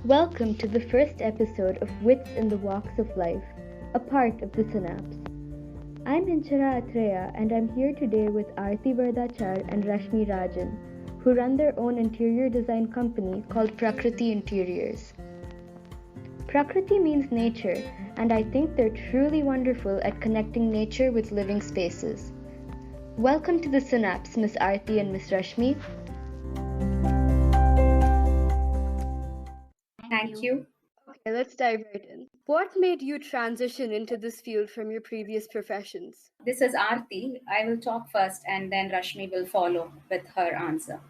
Welcome to the first episode of Wits in the Walks of Life, a part of the Synapse. I'm Inchara Athreya and I'm here today with Aarathi Varadachar and Rashmi Rajan, who run their own interior design company called Prakruthi Interiors. Prakruthi means nature, and I think they're truly wonderful at connecting nature with living spaces. Welcome to the Synapse, Miss Aarathi and Miss Rashmi. Thank you. Okay, let's dive right in. What made you transition into this field from your previous professions? This is Aarthi. I will talk first and then Rashmi will follow with her answer.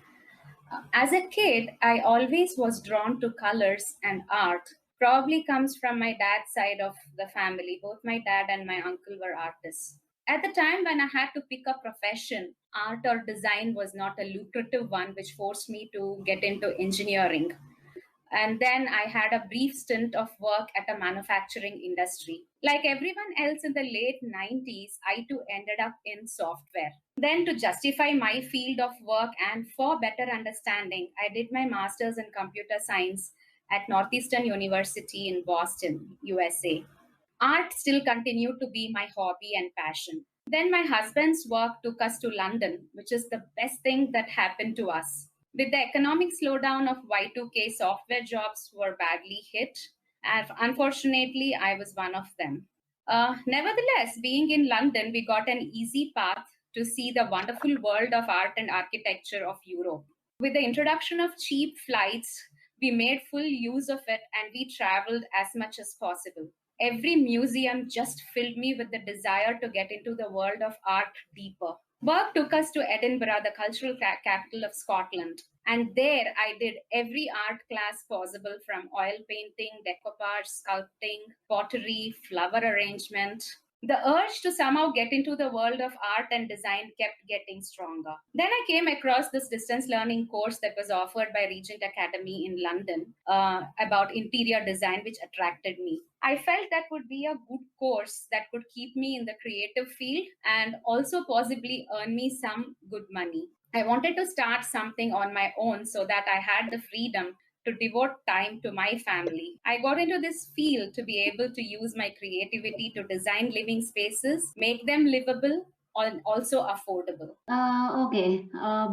As a kid, I always was drawn to colors and art. Probably comes from my dad's side of the family. Both my dad and my uncle were artists. At the time when I had to pick a profession, art or design was not a lucrative one, which forced me to get into engineering. And then I had a brief stint of work at a manufacturing industry. Like everyone else in the late 90s, I too ended up in software. Then, to justify my field of work and for better understanding, I did my master's in computer science at Northeastern University in Boston, USA. Art still continued to be my hobby and passion. Then my husband's work took us to London, which is the best thing that happened to us. With the economic slowdown of Y2K, software jobs were badly hit, and unfortunately, I was one of them. Nevertheless, being in London, we got an easy path to see the wonderful world of art and architecture of Europe. With the introduction of cheap flights, we made full use of it and we traveled as much as possible. Every museum just filled me with the desire to get into the world of art deeper. Work took us to Edinburgh, the cultural capital of Scotland. And there I did every art class possible, from oil painting, decoupage, sculpting, pottery, flower arrangement. The urge to somehow get into the world of art and design kept getting stronger. Then I came across this distance learning course that was offered by Regent Academy in London about interior design, which attracted me. I felt that would be a good course that could keep me in the creative field and also possibly earn me some good money. I wanted to start something on my own so that I had the freedom to devote time to my family. I got into this field to be able to use my creativity to design living spaces, make them livable, and also affordable.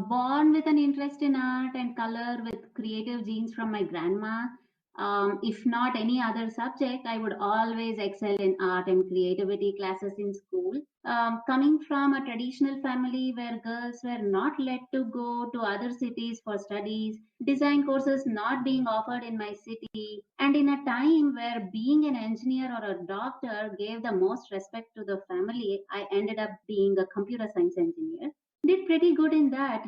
Born with an interest in art and color with creative genes from my grandma. If not any other subject, I would always excel in art and creativity classes in school. Coming from a traditional family where girls were not let to go to other cities for studies, design courses not being offered in my city, and in a time where being an engineer or a doctor gave the most respect to the family, I ended up being a computer science engineer. Did pretty good in that.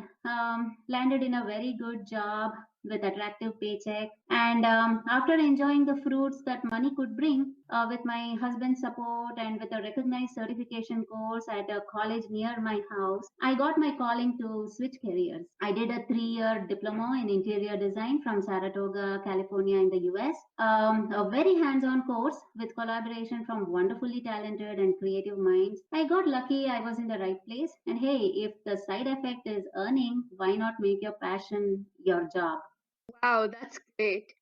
Landed in a very good job with attractive paycheck, and after enjoying the fruits that money could bring, with my husband's support and with a recognized certification course at a college near my house, I got my calling to switch careers. I did a 3-year diploma in interior design from Saratoga, California in the US. A very hands-on course with collaboration from wonderfully talented and creative minds. I got lucky I was in the right place, and hey, if the side effect is earning, why not make your passion your job? Wow, that's great.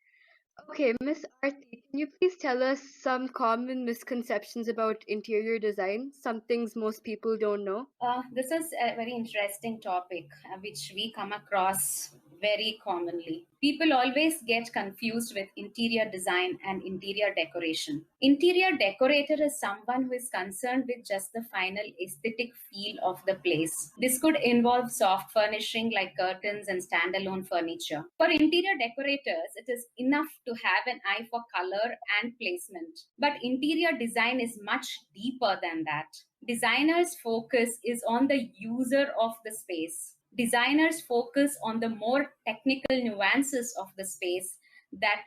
Okay, Miss Aarthi, can you please tell us some common misconceptions about interior design? Some things most people don't know. This is a very interesting topic which we come across very commonly. People always get confused with interior design and interior decoration. Interior decorator is someone who is concerned with just the final aesthetic feel of the place. This could involve soft furnishing like curtains and standalone furniture. For interior decorators, it is enough to have an eye for color and placement. But interior design is much deeper than that. Designers' focus is on the user of the space. Designers focus on the more technical nuances of the space that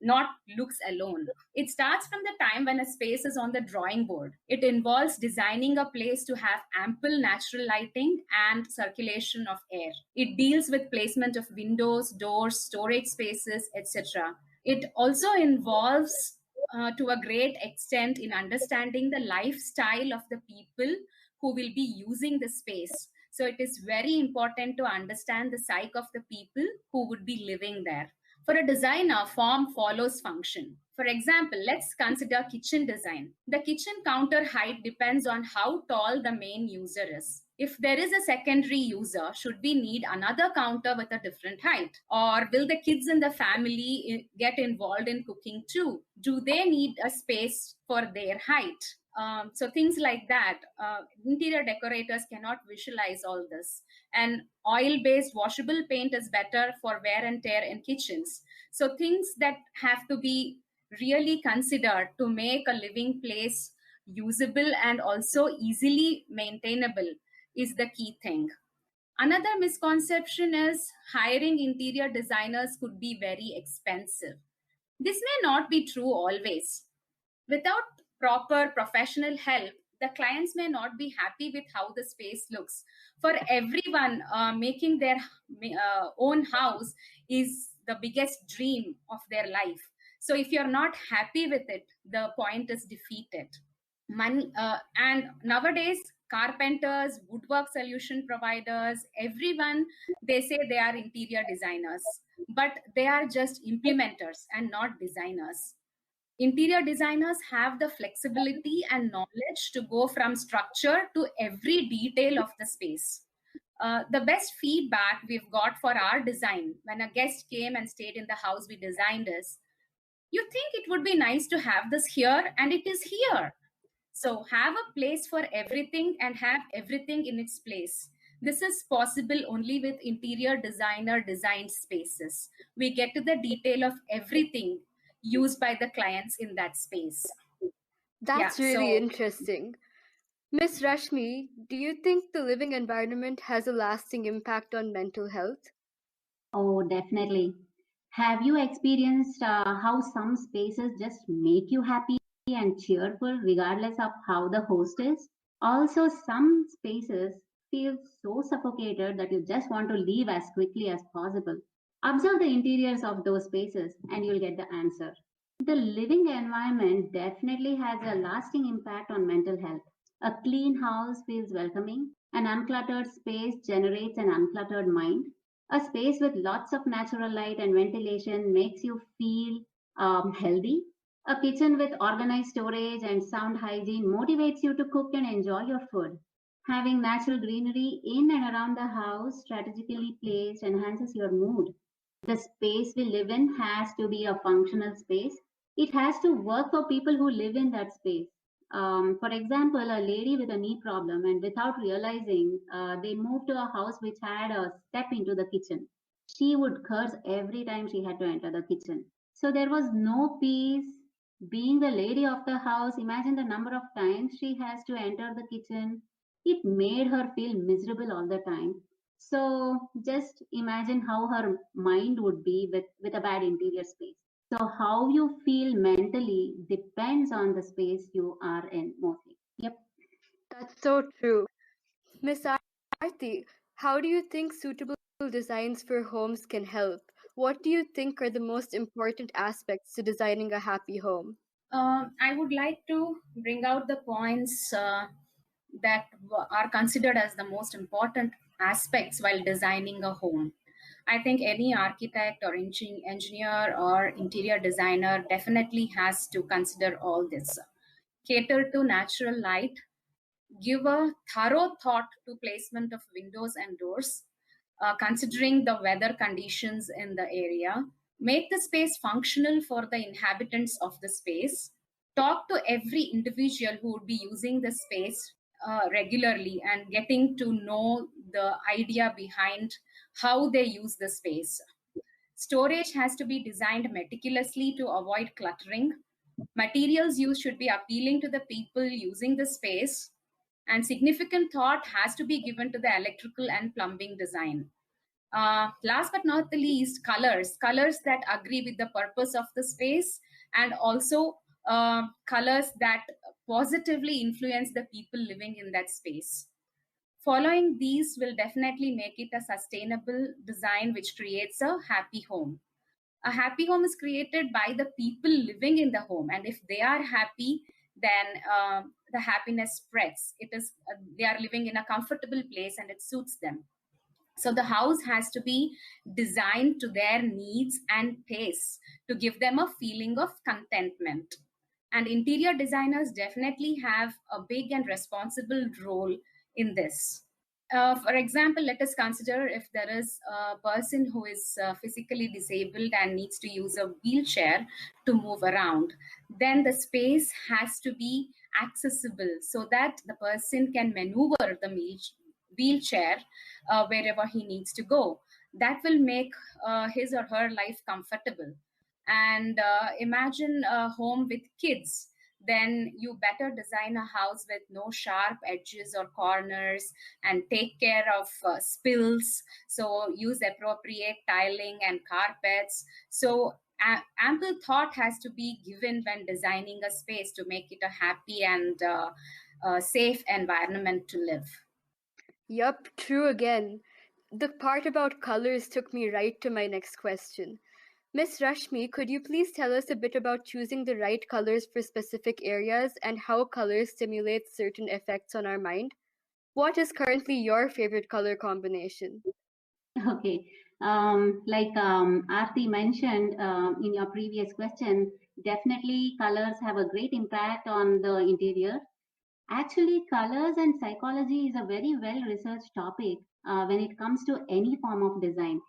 not looks alone. It starts from the time when a space is on the drawing board. It involves designing a place to have ample natural lighting and circulation of air. It deals with placement of windows, doors, storage spaces, etc. It also involves to a great extent in understanding the lifestyle of the people who will be using the space. So it is very important to understand the psyche of the people who would be living there. For a designer, form follows function. For example, let's consider kitchen design. The kitchen counter height depends on how tall the main user is. If there is a secondary user, should we need another counter with a different height? Or will the kids in the family get involved in cooking too? Do they need a space for their height? So things like that. Interior decorators cannot visualize all this. And oil-based washable paint is better for wear and tear in kitchens. So things that have to be really considered to make a living place usable and also easily maintainable is the key thing. Another misconception is hiring interior designers could be very expensive. This may not be true always. Without proper professional help, the clients may not be happy with how the space looks. For everyone, making their own house is the biggest dream of their life. So if you're not happy with it, the point is defeated. And nowadays, carpenters, woodwork solution providers, everyone, they say they are interior designers, but they are just implementers and not designers. Interior designers have the flexibility and knowledge to go from structure to every detail of the space. The best feedback we've got for our design when a guest came and stayed in the house we designed is, you think it would be nice to have this here, and it is here. So have a place for everything and have everything in its place. This is possible only with interior designer designed spaces. We get to the detail of everything used by the clients in that space. That's really interesting. Miss Rashmi, do you think the living environment has a lasting impact on mental health? Oh, definitely. Have you experienced how some spaces just make you happy and cheerful regardless of how the host is? Also, some spaces feel so suffocated that you just want to leave as quickly as possible. Observe the interiors of those spaces and you'll get the answer. The living environment definitely has a lasting impact on mental health. A clean house feels welcoming. An uncluttered space generates an uncluttered mind. A space with lots of natural light and ventilation makes you feel healthy. A kitchen with organized storage and sound hygiene motivates you to cook and enjoy your food. Having natural greenery in and around the house, strategically placed, enhances your mood. The space we live in has to be a functional space. It has to work for people who live in that space. For example, a lady with a knee problem, and without realizing, they moved to a house which had a step into the kitchen. She would curse every time she had to enter the kitchen. So there was no peace. Being the lady of the house, imagine the number of times she has to enter the kitchen. It made her feel miserable all the time. So just imagine how her mind would be with a bad interior space. So how you feel mentally depends on the space you are in mostly. Yep. That's so true. Miss Aarti, how do you think suitable designs for homes can help? What do you think are the most important aspects to designing a happy home? I would like to bring out the points that are considered as the most important aspects while designing a home. I think any architect or engineer or interior designer definitely has to consider all this. Cater to natural light, give a thorough thought to placement of windows and doors, considering the weather conditions in the area, make the space functional for the inhabitants of the space, talk to every individual who would be using the space regularly and getting to know the idea behind how they use the space. Storage has to be designed meticulously to avoid cluttering. Materials used should be appealing to the people using the space, and significant thought has to be given to the electrical and plumbing design. Last but not the least, colors that agree with the purpose of the space, and also colors that positively influence the people living in that space. Following these will definitely make it a sustainable design which creates a happy home. A happy home is created by the people living in the home, and if they are happy, then the happiness spreads. It is they are living in a comfortable place and it suits them. So the house has to be designed to their needs and tastes to give them a feeling of contentment. And interior designers definitely have a big and responsible role in this. For example, let us consider if there is a person who is physically disabled and needs to use a wheelchair to move around, then the space has to be accessible so that the person can maneuver the wheelchair wherever he needs to go. That will make his or her life comfortable. And imagine a home with kids, then you better design a house with no sharp edges or corners and take care of spills. So use appropriate tiling and carpets. So ample thought has to be given when designing a space to make it a happy and safe environment to live. Yup, true again. The part about colors took me right to my next question. Miss Rashmi, could you please tell us a bit about choosing the right colors for specific areas and how colors stimulate certain effects on our mind? What is currently your favorite color combination? Okay. Like Aarti mentioned in your previous question, definitely colors have a great impact on the interior. Actually, colors and psychology is a very well researched topic when it comes to any form of design,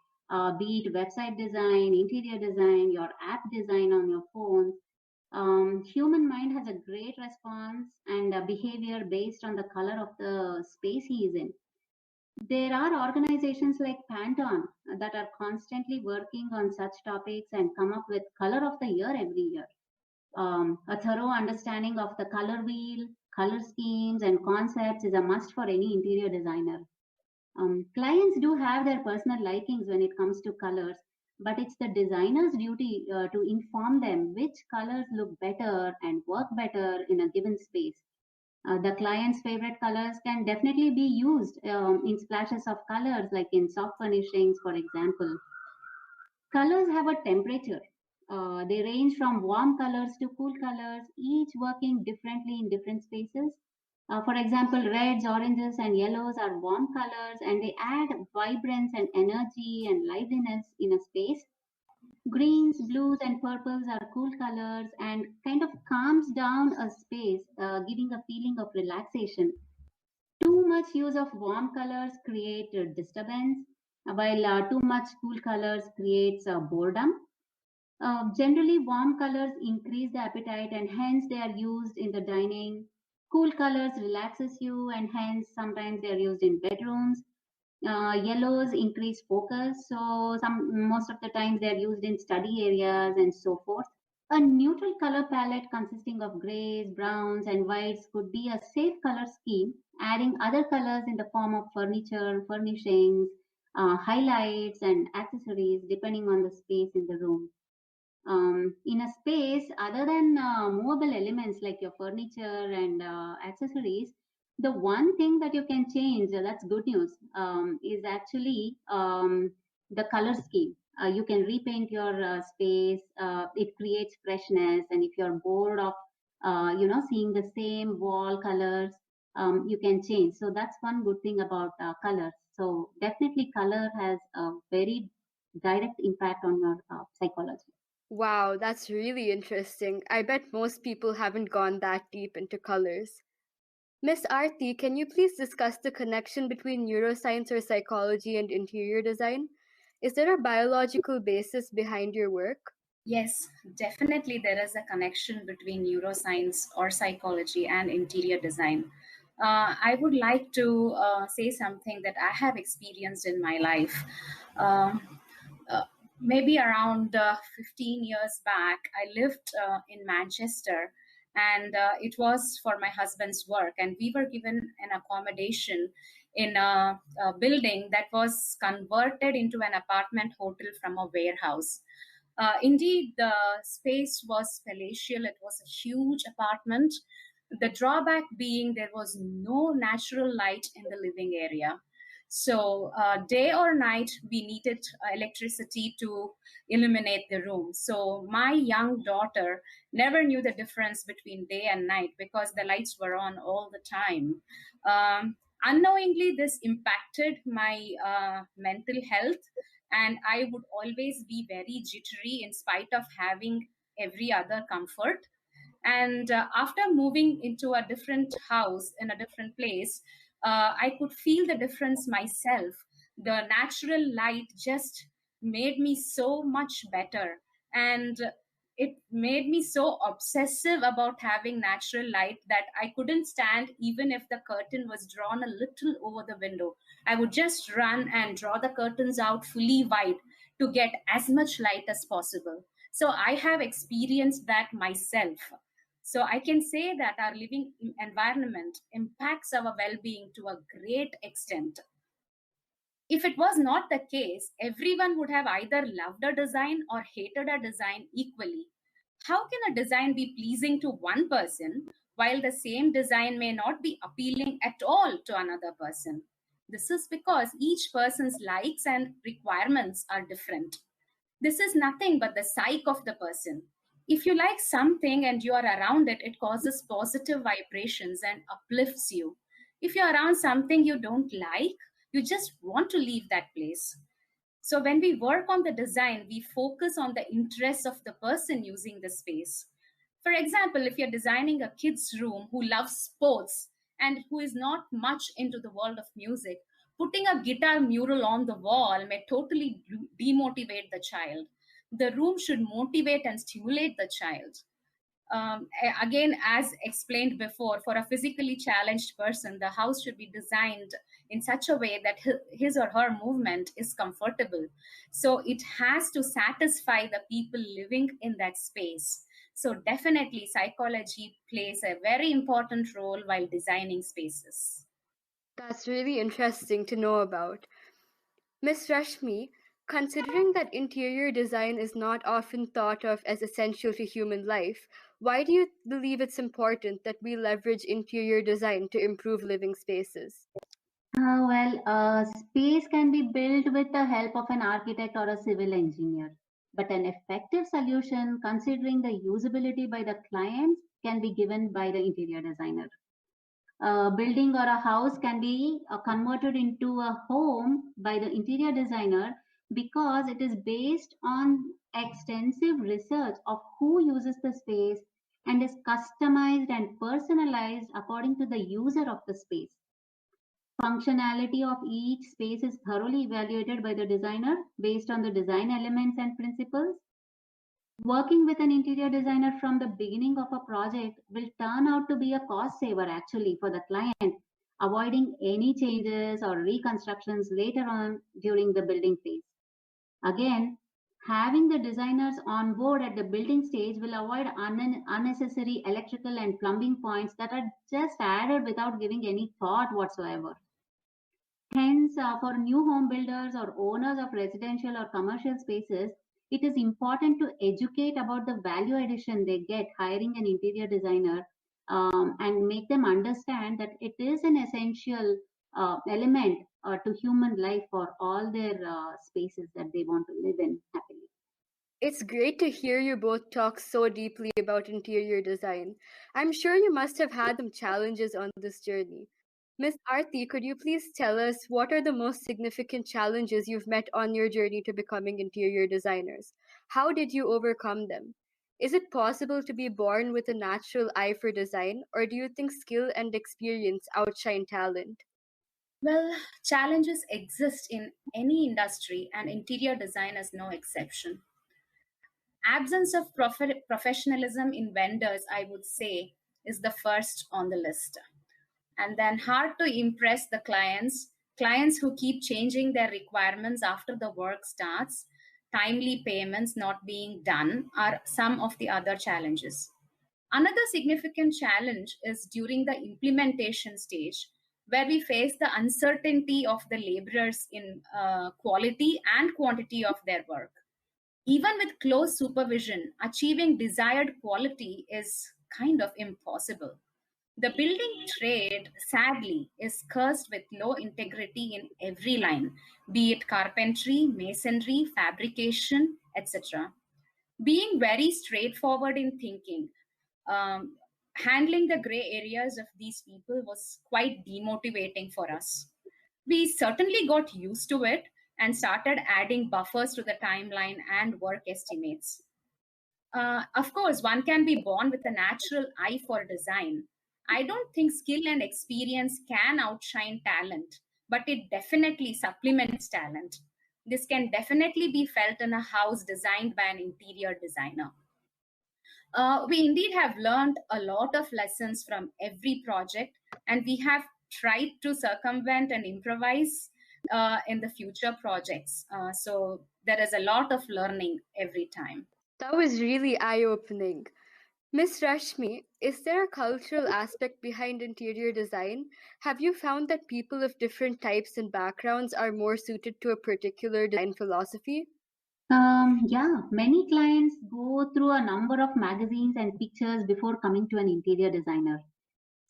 be it website design, interior design, your app design on your phone. Human mind has a great response and behavior based on the color of the space he is in. There are organizations like Pantone that are constantly working on such topics and come up with color of the year every year. A thorough understanding of the color wheel, color schemes, and concepts is a must for any interior designer. Clients do have their personal likings when it comes to colors, but it's the designer's duty to inform them which colors look better and work better in a given space. The client's favorite colors can definitely be used in splashes of colors, like in soft furnishings, for example. Colors have a temperature. They range from warm colors to cool colors, each working differently in different spaces. For example, reds, oranges, and yellows are warm colors and they add vibrance and energy and liveliness in a space. Greens, blues, and purples are cool colors and kind of calms down a space, giving a feeling of relaxation. Too much use of warm colors create disturbance, while too much cool colors creates boredom. Generally, warm colors increase the appetite and hence they are used in the dining. Cool colors relaxes you and hence sometimes they are used in bedrooms. Yellows increase focus, so most of the times they are used in study areas and so forth. A neutral color palette consisting of grays, browns, and whites could be a safe color scheme, adding other colors in the form of furniture, furnishings, highlights, and accessories depending on the space in the room. In a space other than movable elements like your furniture and accessories, the one thing that you can change, that's good news, is actually the color scheme. You can repaint your space. It creates freshness, and if you're bored of seeing the same wall colors, you can change. So that's one good thing about colors. So definitely color has a very direct impact on your psychology. Wow, that's really interesting. I bet most people haven't gone that deep into colors. Miss Aarti, can you please discuss the connection between neuroscience or psychology and interior design? Is there a biological basis behind your work? Yes, definitely there is a connection between neuroscience or psychology and interior design. I would like to say something that I have experienced in my life. Um, uh, Maybe around 15 years back, I lived in Manchester, and it was for my husband's work, and we were given an accommodation in a building that was converted into an apartment hotel from a warehouse. Indeed, the space was palatial. It was a huge apartment. The drawback being there was no natural light in the living area. So, day or night, we needed electricity to illuminate the room. So, my young daughter never knew the difference between day and night because the lights were on all the time. Unknowingly, this impacted my mental health, and I would always be very jittery in spite of having every other comfort. And after moving into a different house in a different place, I could feel the difference myself. The natural light just made me so much better. And it made me so obsessive about having natural light that I couldn't stand even if the curtain was drawn a little over the window. I would just run and draw the curtains out fully wide to get as much light as possible. So I have experienced that myself. So I can say that our living environment impacts our well-being to a great extent. If it was not the case, everyone would have either loved a design or hated a design equally. How can a design be pleasing to one person while the same design may not be appealing at all to another person? This is because each person's likes and requirements are different. This is nothing but the psyche of the person. If you like something and you are around it, it causes positive vibrations and uplifts you. If you're around something you don't like, you just want to leave that place. So when we work on the design, we focus on the interests of the person using the space. For example, if you're designing a kid's room who loves sports and who is not much into the world of music, putting a guitar mural on the wall may totally demotivate the child. The room should motivate and stimulate the child. Again, as explained before, for a physically challenged person, the house should be designed in such a way that his or her movement is comfortable. So it has to satisfy the people living in that space. So definitely psychology plays a very important role while designing spaces. That's really interesting to know about. Miss Rashmi, considering that interior design is not often thought of as essential to human life, why do you believe it's important that we leverage interior design to improve living spaces? Space can be built with the help of an architect or a civil engineer, but an effective solution, considering the usability by the clients, can be given by the interior designer. A building or a house can be converted into a home by the interior designer because it is based on extensive research of who uses the space and is customized and personalized according to the user of the space. Functionality of each space is thoroughly evaluated by the designer based on the design elements and principles. Working with an interior designer from the beginning of a project will turn out to be a cost saver actually for the client, avoiding any changes or reconstructions later on during the building phase. Again, having the designers on board at the building stage will avoid unnecessary electrical and plumbing points that are just added without giving any thought whatsoever. Hence, for new home builders or owners of residential or commercial spaces, it is important to educate about the value addition they get hiring an interior designer, and make them understand that it is an essential element to human life for all their spaces that they want to live in happily. It's great to hear you both talk so deeply about interior design. I'm sure you must have had some challenges on this journey. Miss Aarti, could you please tell us what are the most significant challenges you've met on your journey to becoming interior designers? How did you overcome them? Is it possible to be born with a natural eye for design, or do you think skill and experience outshine talent? Well, challenges exist in any industry, and interior design is no exception. Absence of professionalism in vendors, I would say, is the first on the list. And then hard to impress the clients who keep changing their requirements after the work starts, timely payments not being done are some of the other challenges. Another significant challenge is during the implementation stage, where we face the uncertainty of the laborers in quality and quantity of their work. Even with close supervision, achieving desired quality is kind of impossible. The building trade, sadly, is cursed with low integrity in every line, be it carpentry, masonry, fabrication, etc. Being very straightforward in thinking, um, handling the gray areas of these people was quite demotivating for us. We certainly got used to it and started adding buffers to the timeline and work estimates. Of course, one can be born with a natural eye for design. I don't think skill and experience can outshine talent, but it definitely supplements talent. This can definitely be felt in a house designed by an interior designer. We indeed have learned a lot of lessons from every project, and we have tried to circumvent and improvise in the future projects. So there is a lot of learning every time. That was really eye-opening. Miss Rashmi, is there a cultural aspect behind interior design? Have you found that people of different types and backgrounds are more suited to a particular design philosophy? Yeah, many clients go through a number of magazines and pictures before coming to an interior designer.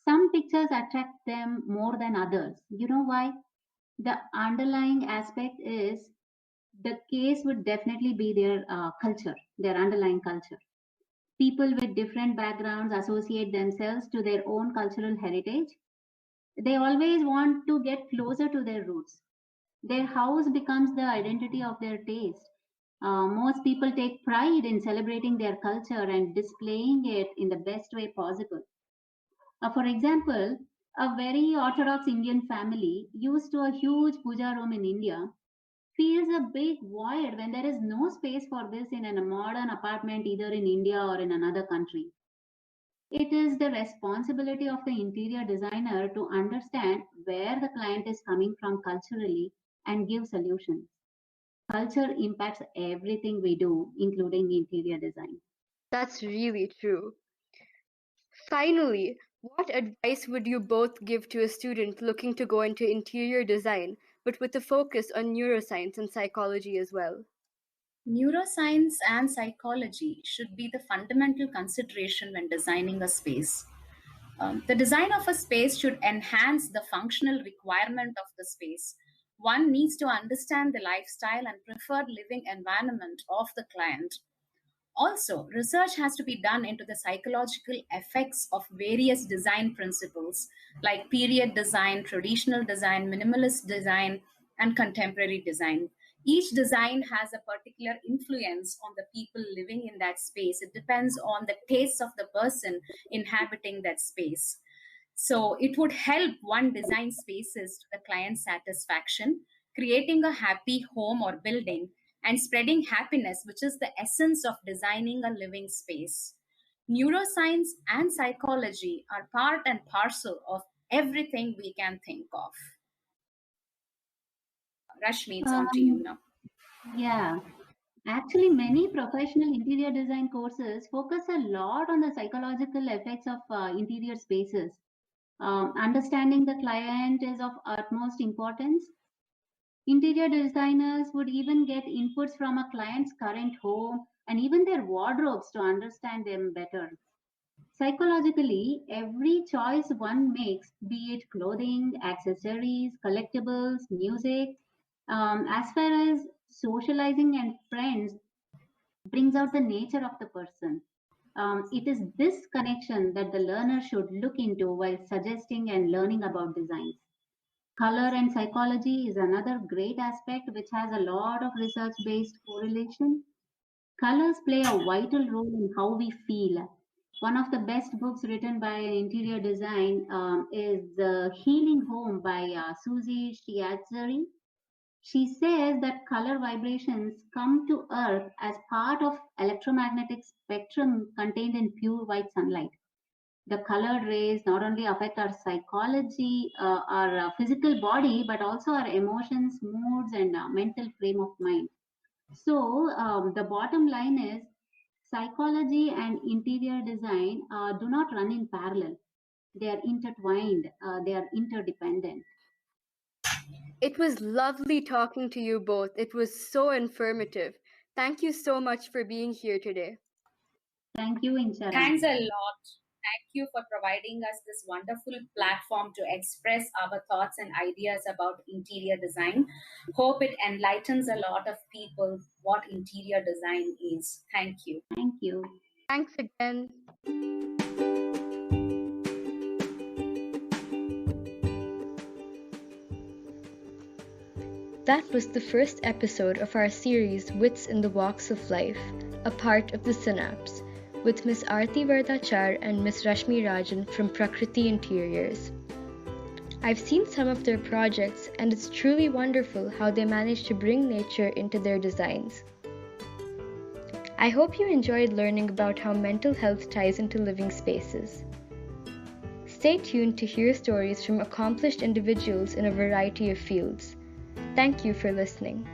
Some pictures attract them more than others. You know why? The underlying aspect is the case would definitely be their culture, their underlying culture. People with different backgrounds associate themselves to their own cultural heritage. They always want to get closer to their roots. Their house becomes the identity of their taste. Most people take pride in celebrating their culture and displaying it in the best way possible. For example, a very Orthodox Indian family used to a huge puja room in India feels a big void when there is no space for this in a modern apartment either in India or in another country. It is the responsibility of the interior designer to understand where the client is coming from culturally and give solutions. Culture impacts everything we do, including interior design. That's really true. Finally, what advice would you both give to a student looking to go into interior design, but with a focus on neuroscience and psychology as well? Neuroscience and psychology should be the fundamental consideration when designing a space. The design of a space should enhance the functional requirement of the space. One needs to understand the lifestyle and preferred living environment of the client. Also, research has to be done into the psychological effects of various design principles like period design, traditional design, minimalist design, and contemporary design. Each design has a particular influence on the people living in that space. It depends on the tastes of the person inhabiting that space. So it would help one design spaces to the client's satisfaction, creating a happy home or building and spreading happiness, which is the essence of designing a living space. Neuroscience and psychology are part and parcel of everything we can think of. Rashmi, it's on to you now. Yeah, actually, many professional interior design courses focus a lot on the psychological effects of interior spaces. Understanding the client is of utmost importance. Interior designers would even get inputs from a client's current home and even their wardrobes to understand them better. Psychologically, every choice one makes, be it clothing, accessories, collectibles, music, as far as socializing and friends, brings out the nature of the person. It is this connection that the learner should look into while suggesting and learning about designs. Color and psychology is another great aspect which has a lot of research based correlation. Colors play a vital role in how we feel. One of the best books written by interior design is The Healing Home by Susie Shiazari. She says that color vibrations come to Earth as part of electromagnetic spectrum contained in pure white sunlight. The colored rays not only affect our psychology, our physical body, but also our emotions, moods, and mental frame of mind. So the bottom line is psychology and interior design do not run in parallel. They are intertwined, they are interdependent. It was lovely talking to you both. It was so informative. Thank you so much for being here today. Thank you, Inchara. Thanks a lot. Thank you for providing us this wonderful platform to express our thoughts and ideas about interior design. Hope it enlightens a lot of people what interior design is. Thank you. Thank you. Thanks again. That was the first episode of our series Wits in the Walks of Life, a part of the Synapse, with Ms. Aarathi Varadachar and Ms. Rashmi Rajan from Prakruthi Interiors. I've seen some of their projects, and it's truly wonderful how they manage to bring nature into their designs. I hope you enjoyed learning about how mental health ties into living spaces. Stay tuned to hear stories from accomplished individuals in a variety of fields. Thank you for listening.